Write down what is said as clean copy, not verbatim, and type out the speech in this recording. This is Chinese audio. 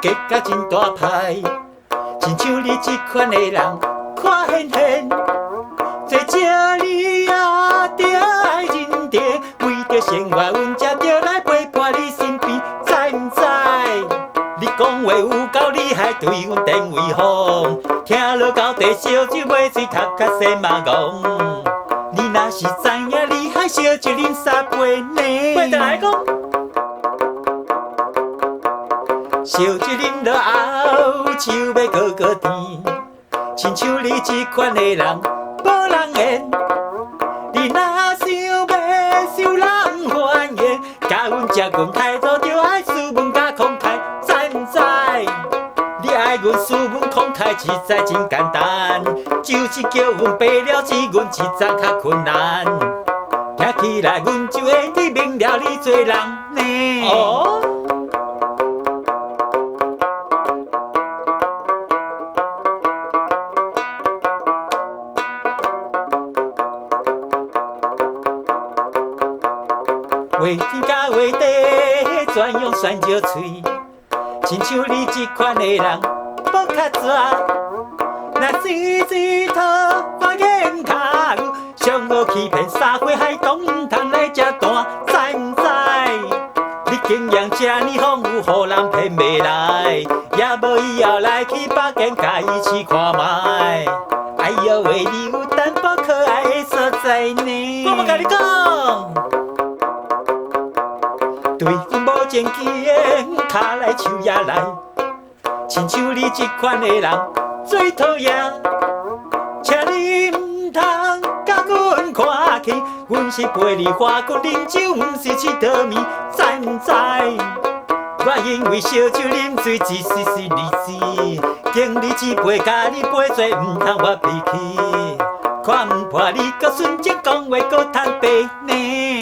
结甲真大派，亲像你这款的人，看现现，在这里啊，着爱认真，为着生活，阮才着来陪伴你身边，知唔知？你讲话有够厉害，对阮电话风，听落到地烧酒尾水，头壳洗马戆。你若是知影厉害，烧酒啉三杯呢？回头来讲，烧酒啉落后，手要高高甜，亲像你这款的人，无人缘。你若想要受人欢迎，甲阮食阮态度着爱斯文甲慷慨，知唔知？你爱阮斯文慷慨，实在真简单，就是叫阮白了钱，阮一张较困难。听起来阮就会你明了你做人呢。哦。话天甲话地，专用酸椒嘴，亲像你这款的人，无较蛇。若生石头发现脚，上路欺骗xã會海東，唔通来吃蛋，知唔知？你经验这呢丰富，予人骗袂来，也无以后来去北京甲伊试看卖。哎呦喂，你有淡薄可爱的所在呢。我冇甲你讲。对阮无前景，卡来手也来，亲像你这款的人最讨厌。请你唔通甲阮看起，阮是陪你花骨啉酒，毋是去倒面，知唔知？我因为烧酒啉醉，一时是日子，经你一杯，甲你杯醉，唔通发脾气。看唔破你，搁纯情讲话，搁坦白呢。